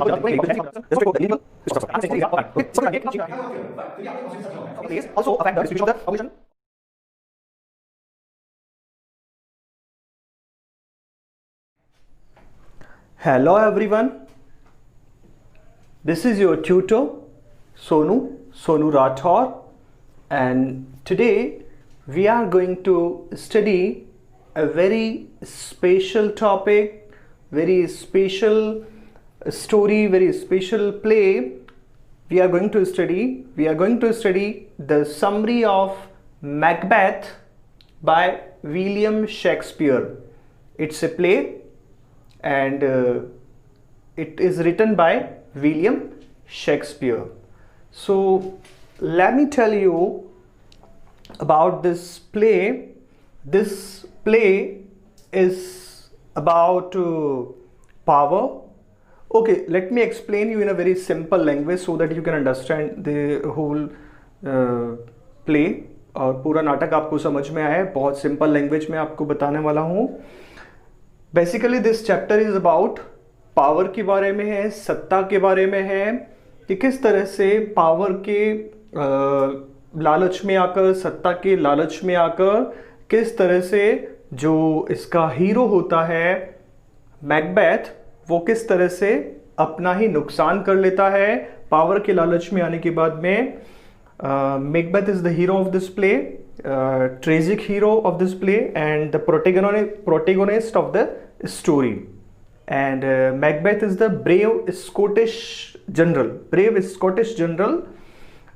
Hello everyone, this is your tutor Sonu Rathore, and today we are going to study a very special topic, very special story, very special play. We are going to study the summary of Macbeth by William Shakespeare. It's a play and it is written by William Shakespeare. So let me tell you about this play. This play is about power. Okay, let me explain you in a very simple language so that you can understand the whole play और पूरा नाटक आपको समझ में आए. बहुत simple language में आपको बताने वाला हूँ. Basically this chapter is about power के बारे में है, सत्ता के बारे में है कि किस तरह से पावर के लालच में आकर, सत्ता के लालच में आकर किस तरह से जो इसका हीरो होता है मैकबेथ, वो किस तरह से अपना ही नुकसान कर लेता है पावर के लालच में आने के बाद में. Macbeth is the hero of this play, tragic hero of this play and the protagonist of the story. And Macbeth is the brave Scottish general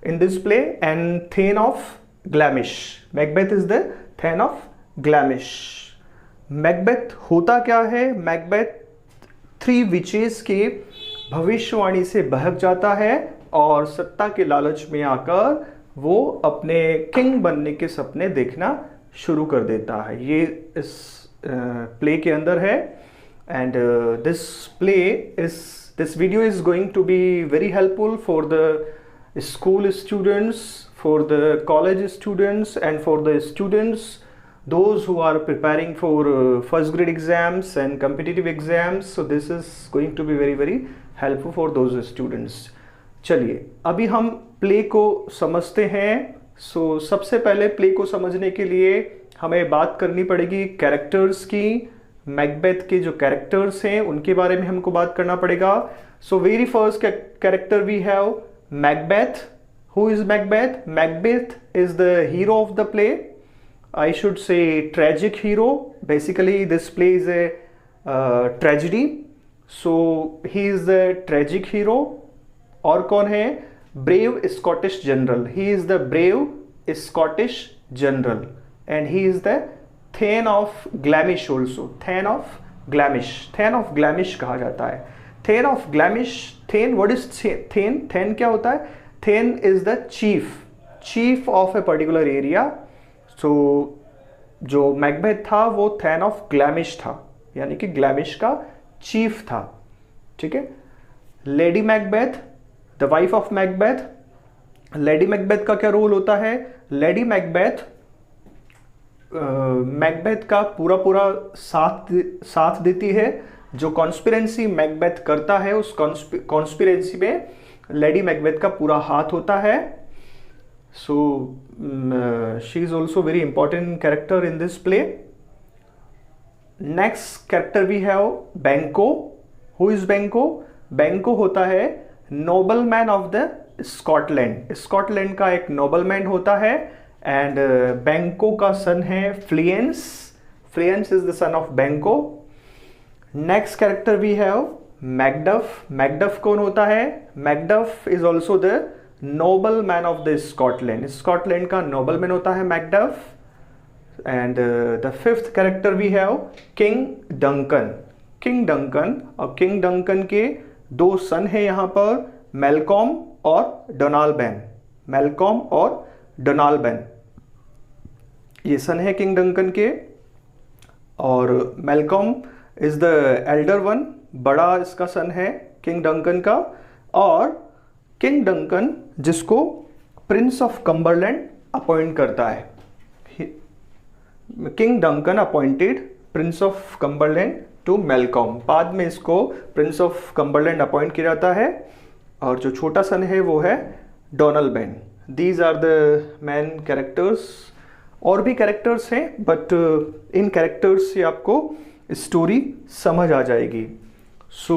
in this play and Thane of Glamis. Macbeth is the Thane of Glamis. Macbeth होता क्या है? Macbeth 3 witches के भविष्यवाणी से बहक जाता है और सत्ता के लालच में आकर वो अपने किंग बनने के सपने देखना शुरू कर देता है. ये इस प्ले के अंदर है. And this video is going to be very helpful for the school students, for the college students and for the students those who are preparing for first grade exams and competitive exams. So this is going to be very helpful for those students. चलिए अभी हम play को समझते हैं. सो सबसे पहले play को समझने के लिए हमें बात करनी पड़ेगी कैरेक्टर्स की. मैकबेथ के जो कैरेक्टर्स हैं उनके बारे में हमको बात करना पड़ेगा. So very first character we have Macbeth. Who is Macbeth? Macbeth is the hero of the play. I should say tragic hero. Basically this play is a tragedy. So he is the tragic hero. और कौन है? Brave Scottish general. He is the brave Scottish general and he is the thane of Glamis also. Thane of Glamis. Thane of Glamis कहा जाता है. Thane of Glamis. Thane, what is thane? Thane क्या होता है? Thane is the chief of a particular area. So जो Macbeth था वो then of ग्लैमिश था, यानी कि ग्लैमिश का चीफ था. ठीक है. Lady Macbeth, the wife of Macbeth. Lady Macbeth का क्या रोल होता है? लेडी मैकबेथ मैकबेथ का पूरा साथ देती है. जो कॉन्स्पिरेंसी मैकबेथ करता है उस कॉन्स्पिरेंसी में लेडी मैकबेथ का पूरा हाथ होता है. So she is also very important character in this play. Next character we have Banquo. Who is Banquo? Banquo होता है nobleman of the Scotland. Scotland का एक नोबलमैन होता है एंड बैंको का सन है Fleance. Fleance is the son of Banquo. Next character we have Macduff. Macduff कौन होता है? Macduff is also the nobleman of the Scotland. Scotland का नोबलमैन होता है Macduff. And the fifth character we have King Duncan. King Duncan, और King Duncan के 2 सन हैं यहाँ पर, मेलकॉम और डोनाल्बेन. मेलकॉम और डोनाल्बेन ये सन है किंग डंकन के. और Malcolm is the elder one, बड़ा इसका सन है किंग डंकन का. और किंग डंकन जिसको प्रिंस ऑफ कम्बरलैंड अपॉइंट करता है. King Duncan appointed Prince of Cumberland to Malcolm. बाद में इसको प्रिंस ऑफ कम्बरलैंड अपॉइंट किया जाता है और जो छोटा सन है वो है Donald. These are the main characters. और भी कैरेक्टर्स हैं बट इन कैरेक्टर्स से आपको स्टोरी समझ आ जाएगी। So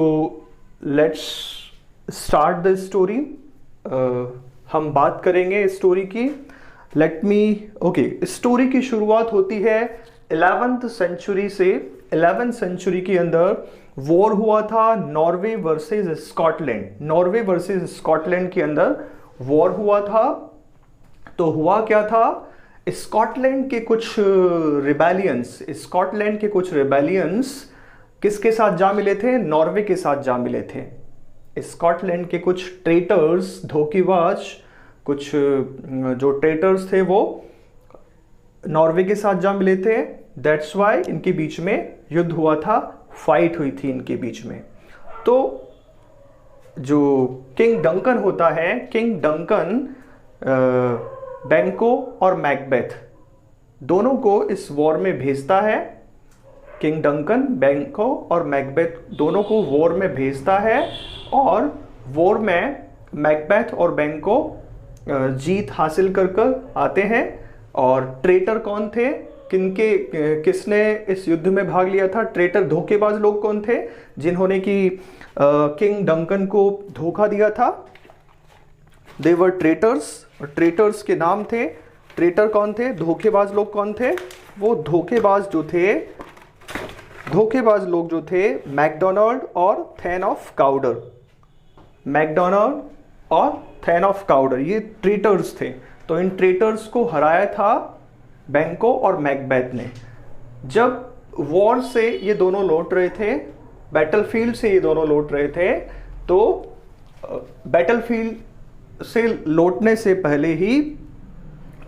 let's start the story. हम बात करेंगे स्टोरी की। लेट मी ओके, स्टोरी की शुरुआत होती है 11th सेंचुरी से। 11th सेंचुरी के अंदर वॉर हुआ था Norway versus Scotland. Norway versus Scotland के अंदर वॉर हुआ था। तो हुआ क्या था, स्कॉटलैंड के कुछ रिबेलियंस किसके साथ जा मिले थे, नॉर्वे के साथ जा मिले थे। स्कॉटलैंड के कुछ ट्रेटर्स, धोखेबाज, कुछ जो ट्रेटर्स थे वो नॉर्वे के साथ जा मिले थे। दैट्स वाई इनके बीच में युद्ध हुआ था, फाइट हुई थी इनके बीच में। तो जो किंग डंकन होता है, किंग डंकन बैंको और मैकबेथ दोनों को इस वॉर में भेजता है। किंग डंकन बैंको और मैकबेथ दोनों को वॉर में भेजता है और वॉर में मैकबेथ और बैंको जीत हासिल कर आते हैं। और ट्रेटर कौन थे, किसने इस युद्ध में भाग लिया था, ट्रेटर धोखेबाज लोग कौन थे जिन्होंने कि किंग डंकन को धोखा दिया था। दे वर ट्रेटर्स, और ट्रेटर्स के नाम थे। ट्रेटर कौन थे, धोखेबाज लोग कौन थे, वो धोखेबाज लोग जो थे मैकडोनाल्ड और थैन ऑफ काउडर। मैकडोनाल्ड और थैन ऑफ काउडर ये ट्रेटर्स थे। तो इन ट्रेटर्स को हराया था बैंको और मैकबेथ ने। जब वॉर से ये दोनों लौट रहे थे, बैटलफील्ड से ये दोनों लौट रहे थे, तो बैटलफील्ड से लौटने से पहले ही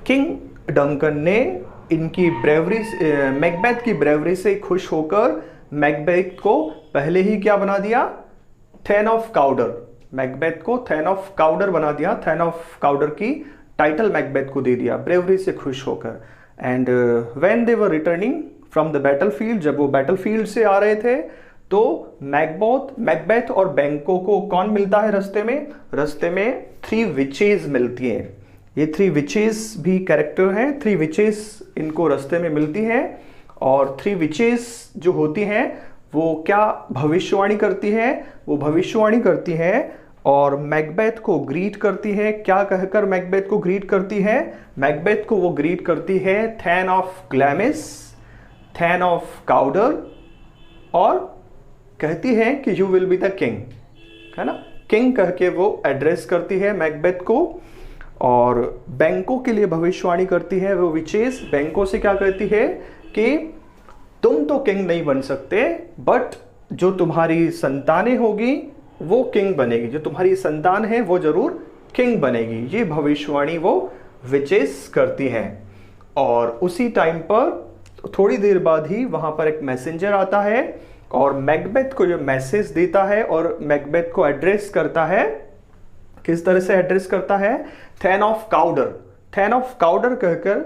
किंग डंकन ने इनकी ब्रेवरी, मैकबेथ की ब्रेवरी से खुश होकर मैकबेथ को पहले ही क्या बना दिया, थैन ऑफ काउडर। मैकबेथ को थैन ऑफ काउडर बना दिया। थैन ऑफ काउडर की टाइटल मैकबेथ को दे दिया ब्रेवरी से खुश होकर। And when they were returning from the battlefield, जब वो बैटलफील्ड से आ रहे थे तो मैकबेथ और बैंको को कौन मिलता है रास्ते में, 3 विचेस मिलती हैं। ये 3 विचेस भी कैरेक्टर हैं। 3 विचेस इनको रास्ते में मिलती हैं और 3 विचेस जो होती हैं वो क्या भविष्यवाणी करती हैं, वो भविष्यवाणी करती हैं और मैकबेथ को ग्रीट करती है। क्या कहकर मैकबेथ को ग्रीट करती है, मैकबेथ को वो ग्रीट करती है थैन ऑफ ग्लैमिस, थैन ऑफ काउडर, और कहती है कि you will be the king, है ना, किंग कह के वो एड्रेस करती है मैकबेथ को। और बैंको के लिए भविष्यवाणी करती है वो विचेस। बैंको से क्या कहती है कि तुम तो किंग नहीं बन सकते, बट जो तुम्हारी संतानें होगी वो किंग बनेगी, जो तुम्हारी संतान है वो जरूर किंग बनेगी। ये भविष्यवाणी वो विचेस करती है। और उसी टाइम पर थोड़ी देर बाद ही वहां पर एक मैसेंजर आता है और मैकबेथ को ये मैसेज देता है और मैकबेथ को एड्रेस करता है। किस तरह से एड्रेस करता है, थैन ऑफ काउडर। थैन ऑफ काउडर कहकर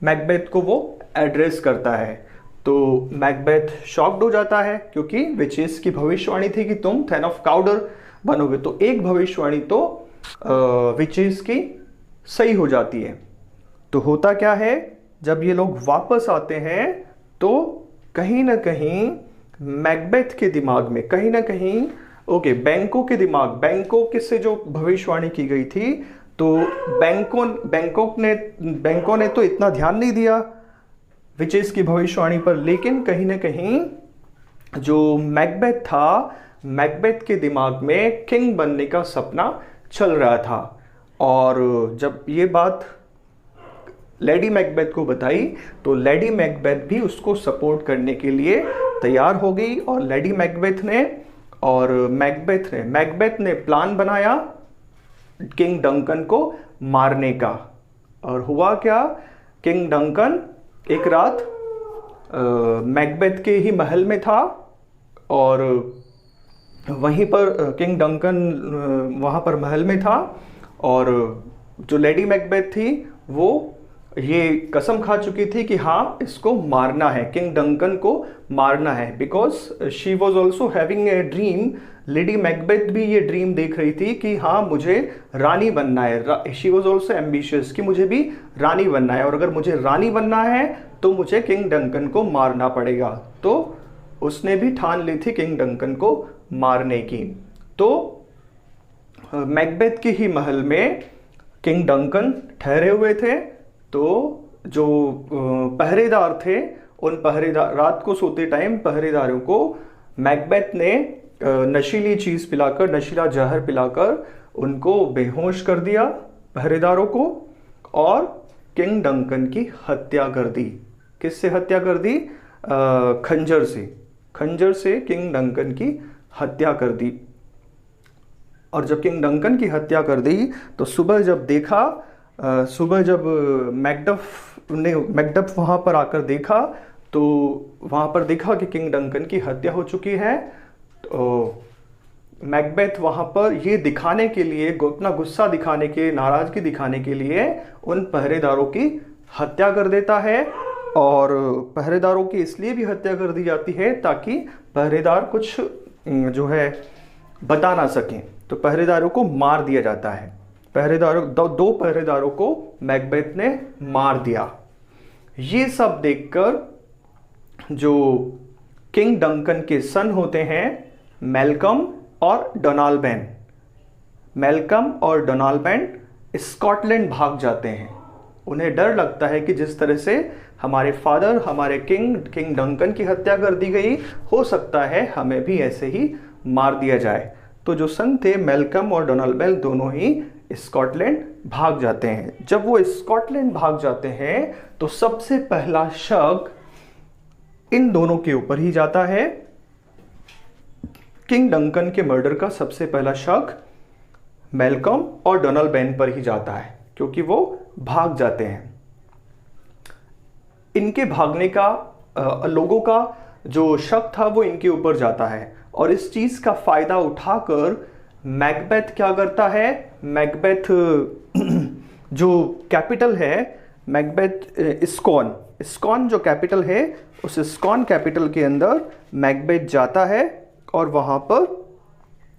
मैकबेथ को वो एड्रेस करता है। तो मैकबेथ शॉक्ड हो जाता है क्योंकि विचेस की भविष्यवाणी थी कि तुम थैन ऑफ काउडर बनोगे। तो एक भविष्यवाणी तो विचेस की सही हो जाती है। तो होता क्या है, जब ये लोग वापस आते हैं तो कहीं ना कहीं मैकबेथ के दिमाग में, कहीं ना कहीं बैंको के दिमाग, बैंको किससे जो भविष्यवाणी की गई थी, तो बैंको ने तो इतना ध्यान नहीं दिया विचेस की भविष्यवाणी पर, लेकिन कहीं ना कहीं जो मैकबेथ था, मैकबेथ के दिमाग में किंग बनने का सपना चल रहा था। और जब ये बात लेडी मैकबेथ को बताई तो लेडी मैकबेथ भी उसको सपोर्ट करने के लिए तैयार हो गई। और लेडी मैकबेथ ने प्लान बनाया किंग डंकन को मारने का। और हुआ क्या, किंग डंकन एक रात मैकबेथ के ही महल में था और वहीं पर किंग डंकन वहाँ पर महल में था और जो लेडी मैकबेथ थी वो ये कसम खा चुकी थी कि हाँ इसको मारना है, किंग डंकन को मारना है, because she was also having a dream. Lady Macbeth भी ये ड्रीम देख रही थी कि हाँ मुझे रानी बनना है। शी वॉज ऑल्सो एम्बिशियस कि मुझे भी रानी बनना है, और अगर मुझे रानी बनना है तो मुझे किंग डंकन को मारना पड़ेगा। तो उसने भी ठान ली थी किंग डंकन को मारने की। तो मैकबेथ के ही महल में किंग डंकन ठहरे हुए थे। तो जो पहरेदार थे, उन पहरेदार, रात को सोते टाइम पहरेदारों को मैकबेथ ने नशीली चीज पिलाकर, नशीला जहर पिलाकर उनको बेहोश कर दिया, पहरेदारों को, और किंग डंकन की हत्या कर दी। किससे हत्या कर दी? खंजर से। खंजर से किंग डंकन की हत्या कर दी। और जब किंग डंकन की हत्या कर दी तो सुबह जब देखा, सुबह जब मैकडफ वहाँ पर आकर देखा, तो वहाँ पर देखा कि किंग डंकन की हत्या हो चुकी है। तो मैकबेथ वहाँ पर ये दिखाने के लिए, अपना गुस्सा दिखाने के, नाराज़गी दिखाने के लिए उन पहरेदारों की हत्या कर देता है। और पहरेदारों की इसलिए भी हत्या कर दी जाती है ताकि पहरेदार कुछ जो है बता ना सकें। तो पहरेदारों को मार दिया जाता है। पहरेदारों दो पहरेदारों को मैकबेथ ने मार दिया। ये सब देखकर जो किंग डंकन के सन होते हैं, मैल्कम और डोनाल्बेन, मैल्कम और डोनाल्बेन स्कॉटलैंड भाग जाते हैं। उन्हें डर लगता है कि जिस तरह से हमारे फादर, हमारे किंग डंकन की हत्या कर दी गई, हो सकता है हमें भी ऐसे ही मार दिया जाए। तो जो सन थे मैल्कम और डोनाल्बेन, दोनों ही स्कॉटलैंड भाग जाते हैं। जब वो स्कॉटलैंड भाग जाते हैं तो सबसे पहला शक इन दोनों के ऊपर ही जाता है। किंग डंकन के मर्डर का सबसे पहला शक मैल्कम और डोनाल्बेन पर ही जाता है, क्योंकि वो भाग जाते हैं। इनके भागने का लोगों का जो शक था वो इनके ऊपर जाता है, और इस चीज का फायदा उठाकर मैकबेथ क्या करता है? मैकबेथ जो कैपिटल है, मैकबेथ इस्कॉन जो कैपिटल है, उस इस्कॉन कैपिटल के अंदर मैकबेथ जाता है, और वहाँ पर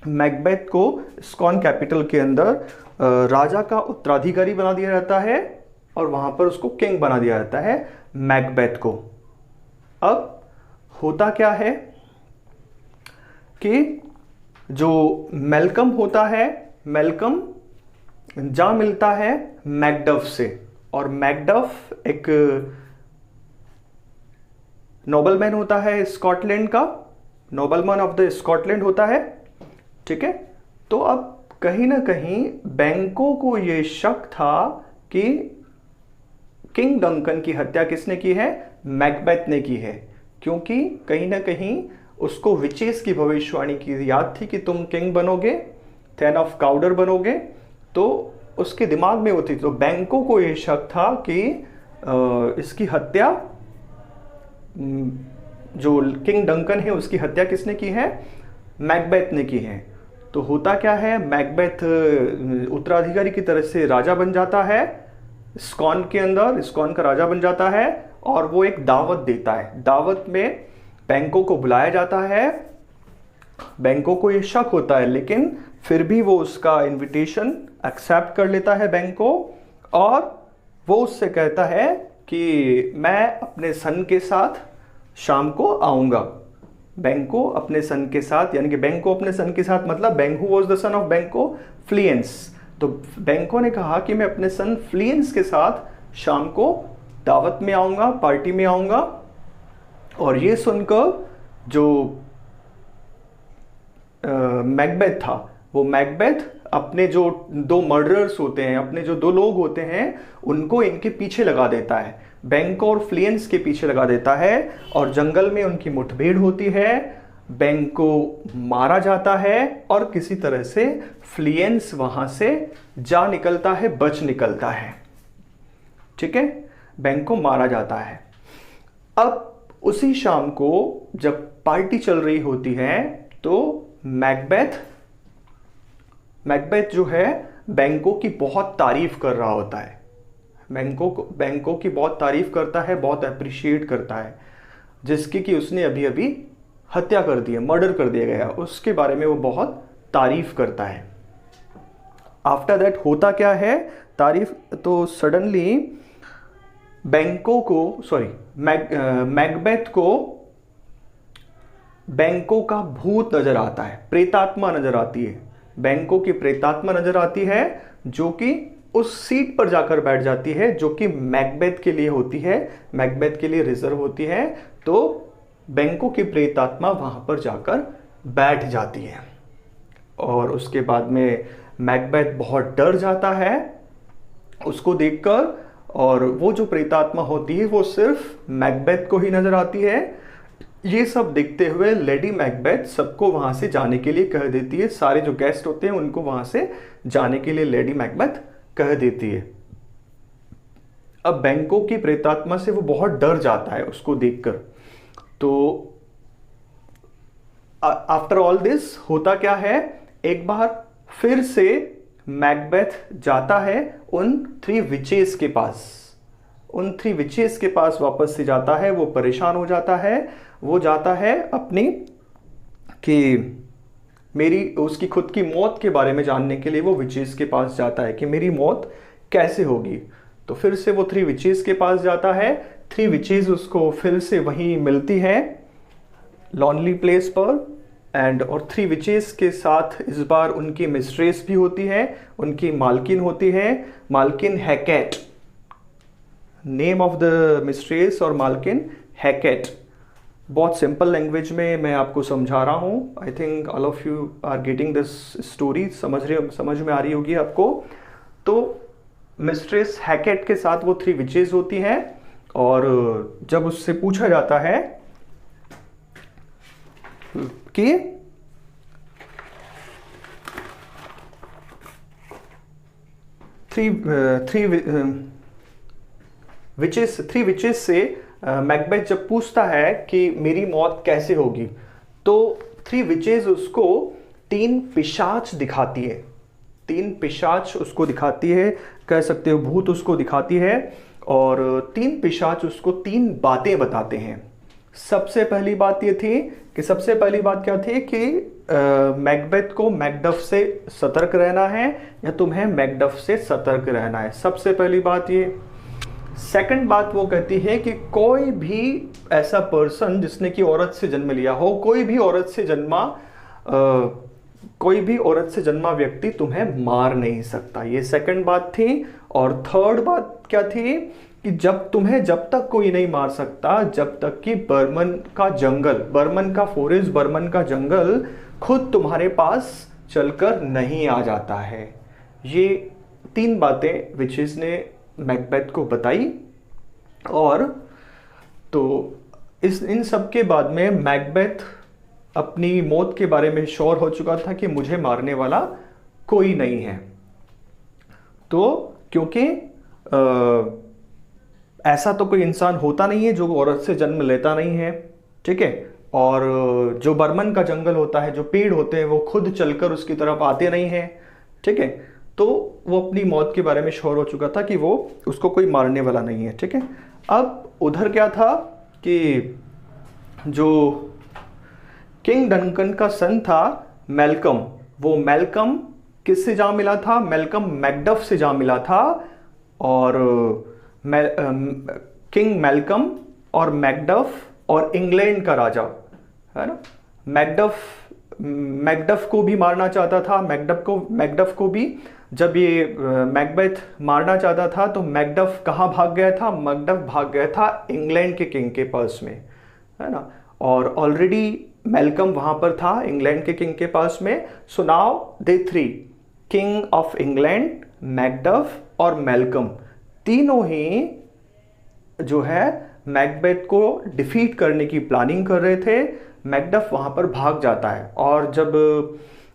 मैकबेथ को इस्कॉन कैपिटल के अंदर राजा का उत्तराधिकारी बना दिया जाता है, और वहाँ पर उसको किंग बना दिया जाता है मैकबेथ को। अब होता क्या है कि जो मैल्कम होता है, मैल्कम जा मिलता है मैकडफ से, और मैकडफ एक नोबलमैन होता है स्कॉटलैंड का, नोबलमैन ऑफ द स्कॉटलैंड होता है। ठीक है, तो अब कहीं ना कहीं बैंकों को ये शक था कि किंग डंकन की हत्या किसने की है? मैकबेथ ने की है, क्योंकि कहीं ना कहीं उसको विचेस की भविष्यवाणी की याद थी कि तुम किंग बनोगे, थैन ऑफ काउडर बनोगे, तो उसके दिमाग में वो थी। तो बैंकों को ये शक था कि इसकी हत्या, जो किंग डंकन है उसकी हत्या किसने की है? मैकबेथ ने की है। तो होता क्या है, मैकबेथ उत्तराधिकारी की तरह से राजा बन जाता है स्कॉन के अंदर, स्कॉन का राजा बन जाता है, और वो एक दावत देता है। दावत में बैंकों को बुलाया जाता है। बैंकों को ये शक होता है, लेकिन फिर भी वो उसका इनविटेशन एक्सेप्ट कर लेता है बैंकों, और वो उससे कहता है कि मैं अपने सन के साथ शाम को आऊँगा। बैंको अपने सन के साथ, यानी कि बैंको अपने सन के साथ, मतलब बैंको वॉज द सन ऑफ बैंको फ्लियंस। तो बैंको ने कहा कि मैं अपने सन फ्लियंस के साथ शाम को दावत में आऊँगा, पार्टी में आऊँगा। और ये सुनकर जो मैकबेथ था, वो मैकबेथ अपने जो दो मर्डरर्स होते हैं, अपने जो दो लोग होते हैं, उनको इनके पीछे लगा देता है, बैंको और फ्लियंस के पीछे लगा देता है, और जंगल में उनकी मुठभेड़ होती है। बैंको मारा जाता है, और किसी तरह से फ्लियंस वहां से जा निकलता है, बच निकलता है। ठीक है, बैंको मारा जाता है। अब उसी शाम को जब पार्टी चल रही होती है, तो मैकबेथ जो है बैंको की बहुत तारीफ कर रहा होता है। बैंको की बहुत तारीफ करता है, बहुत अप्रिशिएट करता है, जिसकी कि उसने अभी अभी हत्या कर दी है, मर्डर कर दिया गया, उसके बारे में वो बहुत तारीफ करता है। आफ्टर दैट होता क्या है तारीफ, तो सडनली बैंको को मैकबेथ को बैंको का भूत नजर आता है, प्रेतात्मा नजर आती है, बैंको की प्रेतात्मा नजर आती है, जो कि उस सीट पर जाकर बैठ जाती है जो कि मैकबेथ के लिए होती है, मैकबेथ के लिए रिजर्व होती है। तो बैंको की प्रेतात्मा वहां पर जाकर बैठ जाती है और उसके बाद में मैकबेथ बहुत डर जाता है उसको देखकर, और वो जो प्रेतात्मा होती है वो सिर्फ मैकबेथ को ही नजर आती है। ये सब देखते हुए लेडी मैकबेथ सबको वहां से जाने के लिए कह देती है, सारे जो गेस्ट होते हैं उनको वहां से जाने के लिए लेडी मैकबेथ कह देती है। अब बैंको की प्रेतात्मा से वो बहुत डर जाता है उसको देखकर। तो आफ्टर ऑल दिस होता क्या है, एक बार फिर से मैकबेथ जाता है उन 3 विचेस के पास, उन 3 विचेस के पास वापस से जाता है। वो परेशान हो जाता है, वो जाता है अपनी कि मेरी उसकी खुद की मौत के बारे में जानने के लिए वो विचेस के पास जाता है कि मेरी मौत कैसे होगी। तो फिर से वो 3 विचेस के पास जाता है, 3 विचेस उसको फिर से वहीं मिलती है लॉनली प्लेस पर, और 3 विचेस के साथ इस बार उनकी मिस्ट्रेस भी होती है, उनकी मालकिन होती है, मालकिन हैकेट, नेम ऑफ द मिस्ट्रेस और मालकिन हैकेट। बहुत सिंपल लैंग्वेज में मैं आपको समझा रहा हूँ। I think all of you are getting this story, समझ में आ रही होगी आपको। तो मिस्ट्रेस हैकेट के साथ वो 3 विचेस होती हैं, और जब उससे पूछा जाता है कि थ्री विचेस से मैकबेथ जब पूछता है कि मेरी मौत कैसे होगी, तो 3 विचेस उसको 3 पिशाच दिखाती है, 3 पिशाच उसको दिखाती है, कह सकते हो भूत उसको दिखाती है, और 3 पिशाच उसको 3 बातें बताते हैं। सबसे पहली बात ये थी कि सबसे पहली बात क्या थी कि मैकबेथ को मैकडफ से सतर्क रहना है, या तुम्हें मैकडफ से सतर्क रहना है, सबसे पहली बात ये। सेकंड बात वो कहती है कि कोई भी ऐसा पर्सन जिसने कि औरत से जन्म लिया हो, कोई भी औरत से जन्मा व्यक्ति तुम्हें मार नहीं सकता, ये सेकंड बात थी। और थर्ड बात क्या थी कि जब तक कोई नहीं मार सकता, जब तक कि बर्मन का फॉरेस्ट, बर्मन का जंगल खुद तुम्हारे पास चलकर नहीं आ जाता है। ये 3 बातें विचेस ने मैकबेथ को बताई, और तो इन सब के बाद में मैकबेथ अपनी मौत के बारे में श्योर हो चुका था कि मुझे मारने वाला कोई नहीं है। तो क्योंकि ऐसा तो कोई इंसान होता नहीं है जो औरत से जन्म लेता नहीं है, ठीक है, और जो बर्मन का जंगल होता है, जो पेड़ होते हैं वो खुद चलकर उसकी तरफ आते नहीं हैं, ठीक है। तो वो अपनी मौत के बारे में श्योर हो चुका था कि वो उसको कोई मारने वाला नहीं है, ठीक है। अब उधर क्या था कि जो किंग डंकन का सन था मैल्कम, वो मैल्कम किससे जा मिला था, मैल्कम मैकडफ से जा मिला था, और किंग मैल्कम और मैकडफ और इंग्लैंड का राजा, है ना, मैकडफ को भी मारना चाहता था। मैकडफ को भी जब ये मैकबेथ मारना चाहता था तो मैकडफ कहाँ भाग गया था, मैकडफ भाग गया था इंग्लैंड के किंग के पास में, है ना, और ऑलरेडी मैल्कम वहां पर था इंग्लैंड के किंग के पास में। So now they 3, king of England, Macduff और मैल्कम, तीनों ही जो है मैकबेथ को डिफीट करने की प्लानिंग कर रहे थे। मैकडफ वहां पर भाग जाता है, और जब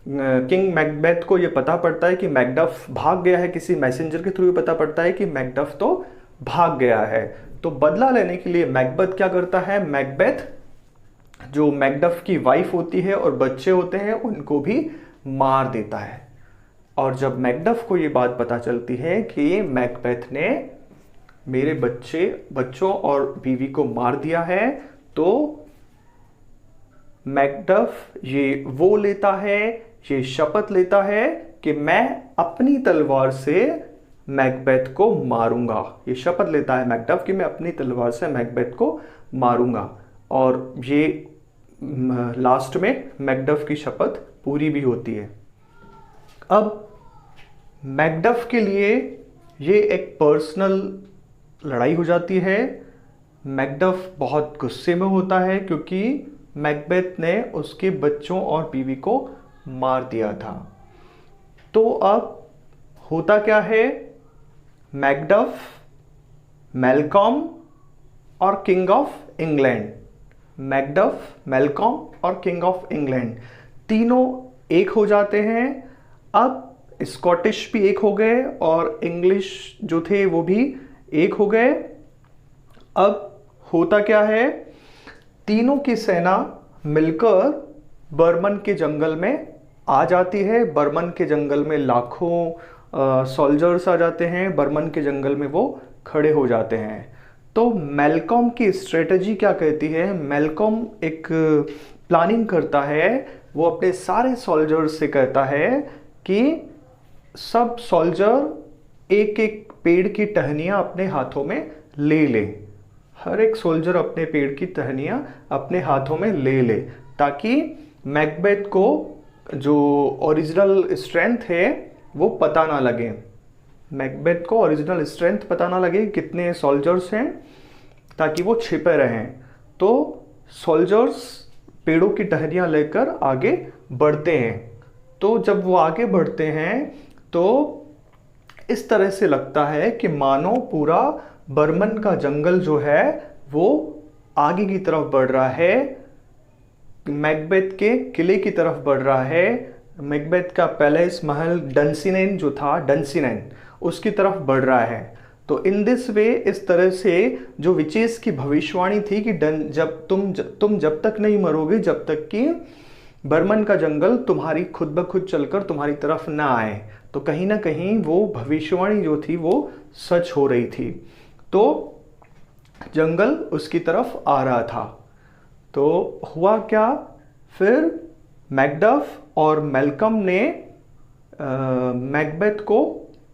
किंग मैकबेथ को ये पता पड़ता है कि मैकडफ भाग गया है, किसी मैसेंजर के थ्रू पता पड़ता है कि मैकडफ तो भाग गया है, तो बदला लेने के लिए मैकबेथ क्या करता है, मैकबेथ जो मैकडफ की वाइफ होती है और बच्चे होते हैं उनको भी मार देता है। और जब मैकडफ को ये बात पता चलती है कि मैकबेथ ने मेरे बच्चों और बीवी को मार दिया है, तो मैकडफ ये वो लेता है, ये शपथ लेता है कि मैं अपनी तलवार से मैकबेथ को मारूंगा। ये शपथ लेता है मैकडफ कि मैं अपनी तलवार से मैकबेथ को मारूंगा, और ये लास्ट में मैकडफ की शपथ पूरी भी होती है। अब मैकडफ के लिए ये एक पर्सनल लड़ाई हो जाती है। मैकडफ बहुत गुस्से में होता है क्योंकि मैकबेथ ने उसके बच्चों और बीवी को मार दिया था। तो अब होता क्या है, मैकडफ, मैलकॉम और king of England, Macduff, Malcolm और किंग ऑफ इंग्लैंड तीनों एक हो जाते हैं। अब स्कॉटिश भी एक हो गए और इंग्लिश जो थे वो भी एक हो गए। अब होता क्या है, तीनों की सेना मिलकर बर्मन के जंगल में आ जाती है। बर्मन के जंगल में लाखों सोल्जर्स आ जाते हैं, बर्मन के जंगल में वो खड़े हो जाते हैं। तो मैलकॉम की स्ट्रेटजी क्या कहती है, मैलकॉम एक प्लानिंग करता है, वो अपने सारे सोल्जर्स से कहता है कि सब सोल्जर एक एक पेड़ की टहनियाँ अपने हाथों में ले लें। हर एक सोल्जर अपने पेड़ की टहनियाँ अपने हाथों में ले ले, ताकि मैकबेथ को जो ओरिजिनल स्ट्रेंथ है वो पता ना लगे। मैकबेथ को ओरिजिनल स्ट्रेंथ पता ना लगे कितने सोल्जर्स हैं, ताकि वो छिपे रहें। तो सोल्जर्स पेड़ों की टहनियाँ लेकर आगे बढ़ते हैं। तो जब वो आगे बढ़ते हैं तो इस तरह से लगता है कि मानो पूरा बर्मन का जंगल जो है वो आगे की तरफ बढ़ रहा है, मैकबेथ के किले की तरफ बढ़ रहा है। मैकबेथ का पैलेस, महल डंसिनेन जो था, डंसिनेन, उसकी तरफ बढ़ रहा है। तो इन दिस वे, इस तरह से जो विचेस की भविष्यवाणी थी कि जब तुम जब तक नहीं मरोगे, जब तक कि बर्मन का जंगल तुम्हारी खुद ब खुद चलकर तुम्हारी तरफ ना आए, तो कहीं ना कहीं वो भविष्यवाणी जो थी वो सच हो रही थी। तो जंगल उसकी तरफ आ रहा था। तो हुआ क्या, फिर मैकडफ और मैलकम ने मैकबेथ को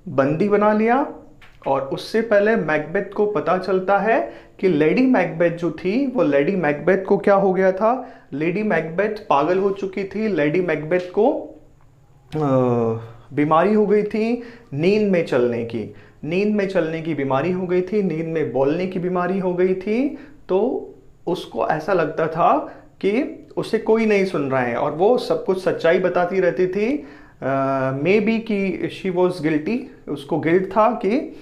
बंदी बना लिया। और उससे पहले मैकबेथ को पता चलता है कि लेडी मैकबेथ जो थी, वो लेडी मैकबेथ को क्या हो गया था, लेडी मैकबेथ पागल हो चुकी थी। लेडी मैकबेथ को बीमारी हो गई थी नींद में चलने की बीमारी हो गई थी, नींद में बोलने की बीमारी हो गई थी। तो उसको ऐसा लगता था कि उसे कोई नहीं सुन रहा है और वो सब कुछ सच्चाई बताती रहती थी। मे बी कि शी वॉज गिल्टी, उसको गिल्ट था कि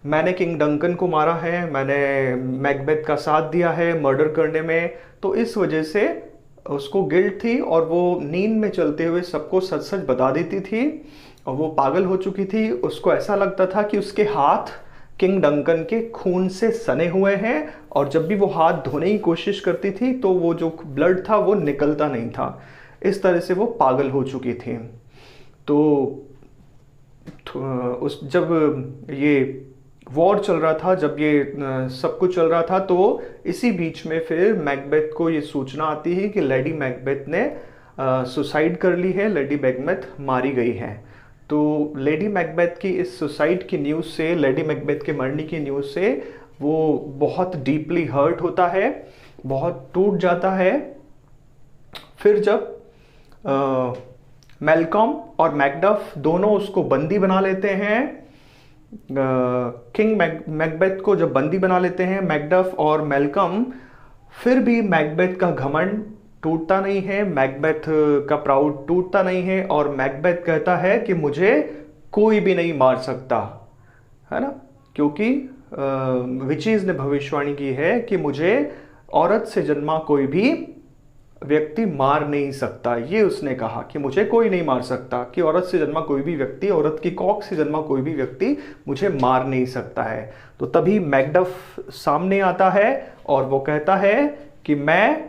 मैंने किंग डंकन को मारा है, मैंने मैकबेथ का साथ दिया है मर्डर करने में। तो इस वजह से उसको गिल्ट थी और वो नींद में चलते हुए सबको सच सच बता देती थी। और वो पागल हो चुकी थी, उसको ऐसा लगता था कि उसके हाथ किंग डंकन के खून से सने हुए हैं, और जब भी वो हाथ धोने की कोशिश करती थी तो वो जो ब्लड था वो निकलता नहीं था। इस तरह से वो पागल हो चुकी थी। तो जब ये वॉर चल रहा था, जब ये सब कुछ चल रहा था, तो इसी बीच में फिर मैकबेथ को ये सूचना आती है कि लेडी मैकबेथ ने सुसाइड कर ली है, लेडी मैकबेथ मारी गई है। तो लेडी मैकबेथ की इस सुसाइड की न्यूज़ से, लेडी मैकबेथ के मरने की न्यूज़ से वो बहुत डीपली हर्ट होता है, बहुत टूट जाता है। फिर जब मैलकॉम और मैकडफ दोनों उसको बंदी बना लेते हैं, किंग मैकबेथ को जब बंदी बना लेते हैं मैकडफ और मैलकम, फिर भी मैकबेथ का घमंड टूटता नहीं है, मैकबेथ का प्राउड टूटता नहीं है, और मैकबेथ कहता है कि मुझे कोई भी नहीं मार सकता, है ना, क्योंकि विचेस ने भविष्यवाणी की है कि मुझे औरत से जन्मा कोई भी व्यक्ति मार नहीं सकता। ये उसने कहा कि मुझे कोई नहीं मार सकता, कि औरत से जन्मा कोई भी व्यक्ति, औरत की कॉक से जन्मा कोई भी व्यक्ति मुझे मार नहीं सकता है। तो तभी मैकडफ सामने आता है और वो कहता है कि मैं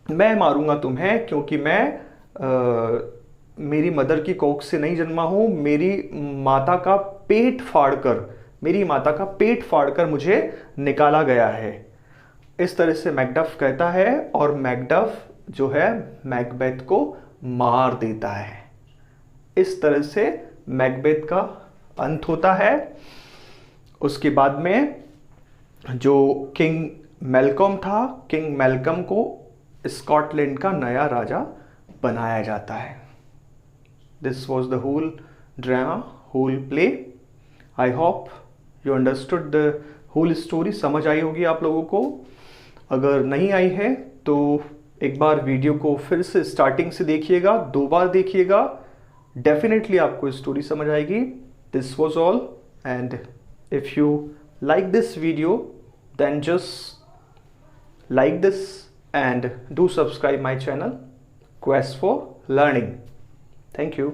मारूंगा तुम्हें, क्योंकि मैं मेरी मदर की कोख से नहीं जन्मा हूँ, मेरी माता का पेट फाड़कर मेरी माता का पेट फाड़कर मुझे निकाला गया है। इस तरह से मैकडफ कहता है और मैकडफ जो है मैकबेथ को मार देता है। इस तरह से मैकबेथ का अंत होता है। उसके बाद में जो किंग मैल्कम था, किंग मैल्कम को स्कॉटलैंड का नया राजा बनाया जाता है। This was the whole drama, whole play. I hope you understood the whole story. समझ आई होगी आप लोगों को। अगर नहीं आई है तो एक बार वीडियो को फिर से स्टार्टिंग से देखिएगा, 2 बार देखिएगा, डेफिनेटली आपको स्टोरी समझ आएगी। This was all, and if you like this video then just like this and do subscribe my channel Quest for Learning. Thank you.